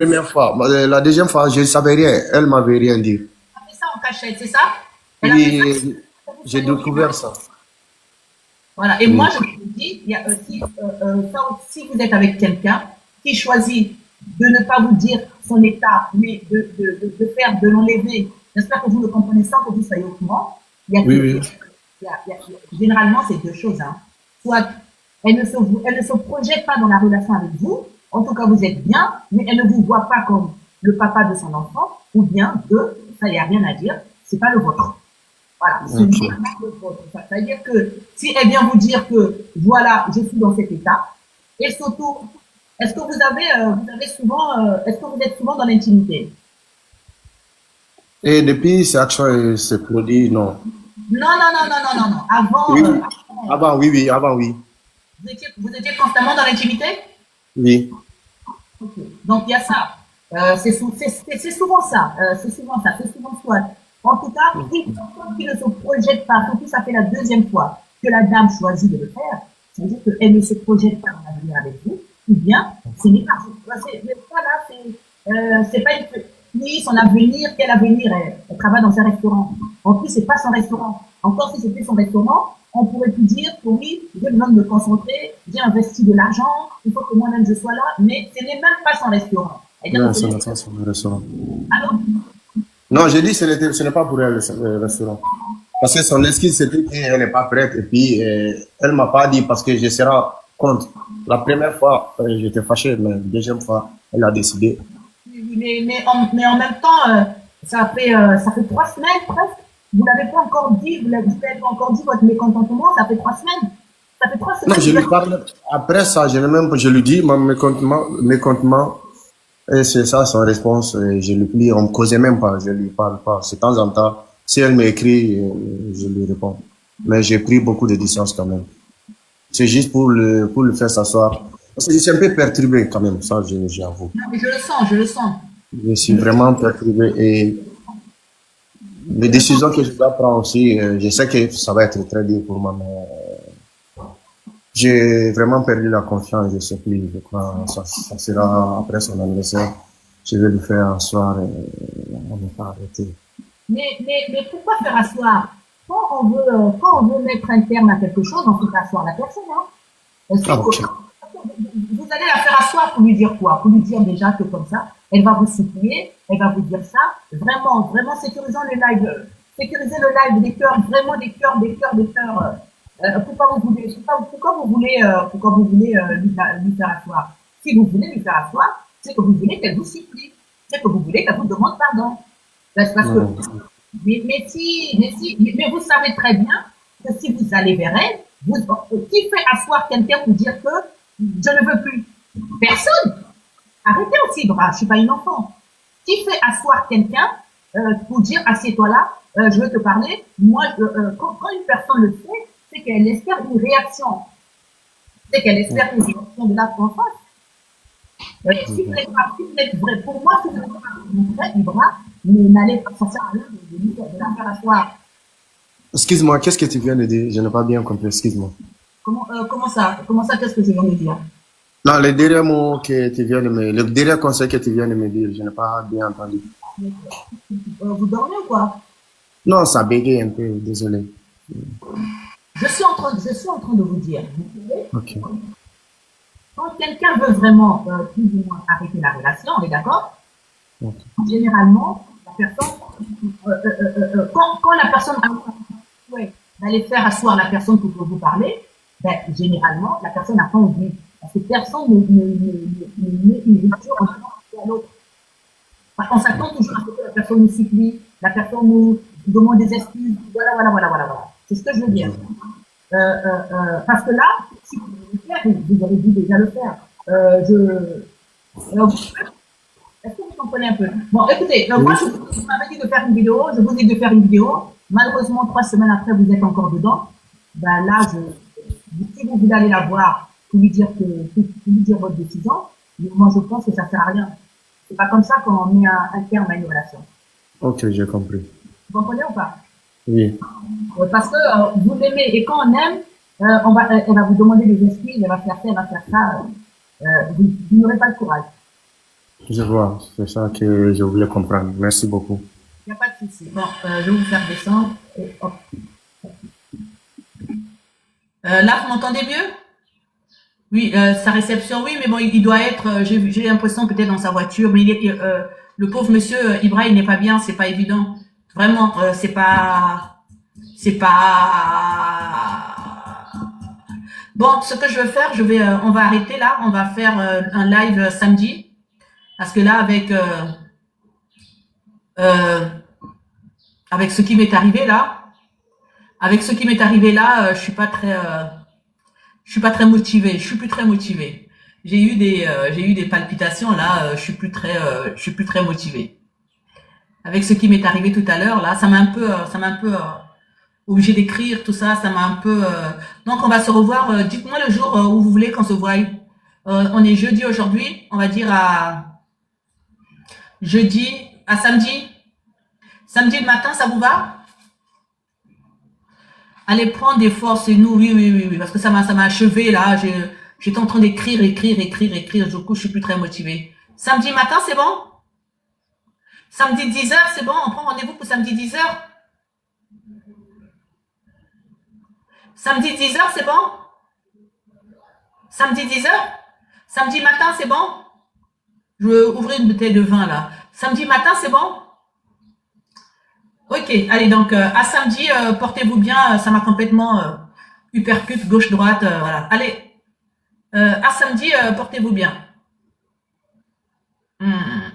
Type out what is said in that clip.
première fois. La deuxième fois, je ne savais rien. Elle m'avait rien dit. Elle a fait ça en cachette, c'est ça? Elle a fait ça Oui, pour que vous j'ai soyez au découvert courant. ça. Voilà. Et moi, Oui, je vous dis, il y a aussi, si vous êtes avec quelqu'un qui choisit de ne pas vous dire son état, mais de faire, de l'enlever, j'espère que vous le comprenez sans que vous soyez au courant. Il y a, oui, oui. généralement, c'est deux choses. Hein. Soit elle ne se projette pas dans la relation avec vous, en tout cas, vous êtes bien, mais elle ne vous voit pas comme le papa de son enfant, ou bien deux, ça, il n'y a rien à dire, c'est pas le vôtre. Voilà, ce Ok. n'est pas le vôtre. Ça veut dire que si elle vient vous dire que voilà, je suis dans cet état, et surtout, est-ce que vous avez souvent, est-ce que vous êtes souvent dans l'intimité? Et depuis cette action se produit, non. Non, non, non, non, non, non, non. Oui, oui. Avant, oui, oui, avant, oui. Vous étiez constamment dans l'intimité? Oui. Ok. Donc il y a ça. C'est souvent ça. C'est souvent ça. C'est souvent soit. En tout cas, une personne qui ne se projette pas, surtout ça fait la deuxième fois que la dame choisit de le faire, ça veut dire qu'elle ne se projette pas dans l'avenir avec vous, ou bien ce n'est pas. C'est pas une. Oui, son avenir, quel avenir elle travaille dans un restaurant. En plus, c'est pas son restaurant. Encore si c'était son restaurant, on pourrait plus dire que oui, j'ai besoin de me concentrer, j'ai investi de l'argent, il faut que moi-même je sois là, mais ce n'est même pas son restaurant. C'est-à-dire Non, que ce ce n'est n'est pas sur le restaurant. alors, Non, j'ai dit ce n'est pas pour elle le restaurant. Parce que son excuse, c'était qu'elle n'est pas prête. Et puis, elle m'a pas dit parce que je serai compte. La première fois, j'étais fâché, mais la deuxième fois, elle a décidé. mais en même temps, ça fait 3 semaines presque. Vous l'avez pas encore dit, vous l'avez pas encore dit votre mécontentement, ça fait 3 semaines. Ça fait trois Non, semaines je que vous lui êtes. parle. Après ça, je lui dis mon mécontentement, et c'est ça son réponse. Et je lui plie, on me causait même pas, je lui parle pas. C'est de temps en temps, si elle m'écrit, je lui réponds. Mais j'ai pris beaucoup de distance quand même. C'est juste pour le faire s'asseoir. Parce que je suis un peu perturbé quand même, ça, j'avoue. Non, mais je le sens, je le sens. Je suis vraiment perturbé et les décisions que je dois prendre aussi, je sais que ça va être très dur pour moi, mais j'ai vraiment perdu la confiance, je sais plus, je crois, ça sera après son anniversaire. Je vais lui faire un soir et on ne va pas arrêter. Mais pourquoi faire asseoir? Quand on veut mettre un terme à quelque chose, on fait asseoir la personne. Hein. Ah, C'est que ok. vous allez la faire asseoir pour lui dire quoi? Pour lui dire déjà que comme ça, elle va vous supplier, elle va vous dire ça. Vraiment, vraiment sécurisant le live. Sécuriser le live des cœurs, vraiment des cœurs, des cœurs, des cœurs. Pourquoi vous voulez lui faire asseoir? Si vous voulez lui faire asseoir, c'est que vous voulez qu'elle vous supplie. C'est que vous voulez qu'elle vous demande pardon. Parce que, Non, mais vous savez très bien que si vous allez vers elle, qui fait asseoir quelqu'un pour dire que je ne veux plus? Personne. Arrêtez aussi, bras, je suis pas une enfant. Qui fait asseoir quelqu'un pour dire assieds-toi là, je veux te parler? Moi, quand une personne le fait, c'est qu'elle espère une réaction. C'est qu'elle espère une réaction de la en face. Si vous n'êtes pas, si vous êtes vrai, pour moi, si vous n'êtes pas vrai, Ibra, n'allez pas, ça sert à rien de la faire asseoir. excuse-moi, qu'est-ce que tu viens de dire? Je n'ai pas bien compris, excuse-moi. Comment ça, qu'est-ce que je viens de dire? Non, le dernier mot que tu viens de me, le dernier conseil que tu viens de me dire, je n'ai pas bien entendu. Vous dormez ou quoi? Non, ça bégaye un peu, désolé. Je suis en train de vous dire, vous pouvez, Ok. quand quelqu'un veut vraiment plus ou moins arrêter la relation, on est d'accord? Ok. Généralement, la personne, quand la personne a souhait d'aller faire asseoir la personne pour vous parler, ben, généralement, la personne n'a pas envie. Parce que personne ne met une rupture en à l'autre. On s'attend toujours à ce que la personne nous supplie, la personne nous demande des excuses. Voilà, voilà, voilà, voilà, voilà. C'est ce que je veux dire. Parce que là, si vous voulez le faire, vous avez dû déjà le faire. Est-ce que vous comprenez un peu? Bon, écoutez, moi, Oui. vous m'avez dit de faire une vidéo, je vous ai dit de faire une vidéo. Malheureusement, 3 semaines après, vous êtes encore dedans. Ben là, si vous voulez aller la voir, pour lui dire pour lui dire votre décision, moi, je pense que ça sert à rien. C'est pas comme ça qu'on met un terme à une relation. Ok, j'ai compris. Vous comprenez ou pas? Oui. Parce que vous l'aimez et quand on aime, elle va vous demander des excuses, elle va faire ça, elle va faire ça. Vous n'aurez pas le courage. Je vois, c'est ça que je voulais comprendre. Merci beaucoup. Il n'y a pas de souci. Bon, je vais vous faire descendre. Et hop. Là, vous m'entendez mieux? Oui, sa réception, oui, mais bon, il doit être, j'ai l'impression peut-être dans sa voiture, mais le pauvre monsieur Ibrahim n'est pas bien, c'est pas évident. Vraiment, c'est pas. Bon, ce que je veux faire, on va arrêter là, on va faire un live samedi, parce que là, euh, avec ce qui m'est arrivé là, je suis pas très motivée, je suis plus très motivée. J'ai eu des palpitations là, je suis plus très motivée. Avec ce qui m'est arrivé tout à l'heure là, ça m'a un peu obligé d'écrire tout ça, ça m'a un peu. Donc on va se revoir. Dites-moi le jour où vous voulez qu'on se voie. On est jeudi aujourd'hui, on va dire à samedi. Samedi le matin, ça vous va? Allez prendre des forces et nous, oui, parce que ça m'a achevé là. J'étais en train d'écrire. Du coup, je suis plus très motivée. Samedi matin, c'est bon? Samedi 10h, c'est bon? On prend rendez-vous pour samedi 10h? Samedi 10h, c'est bon? Samedi 10h? Samedi matin, c'est bon? Je vais ouvrir une bouteille de vin là. Samedi matin, c'est bon? Ok, allez donc à samedi, portez-vous bien. Ça m'a complètement uppercut gauche-droite. Voilà. Allez, à samedi, portez-vous bien. Hmm.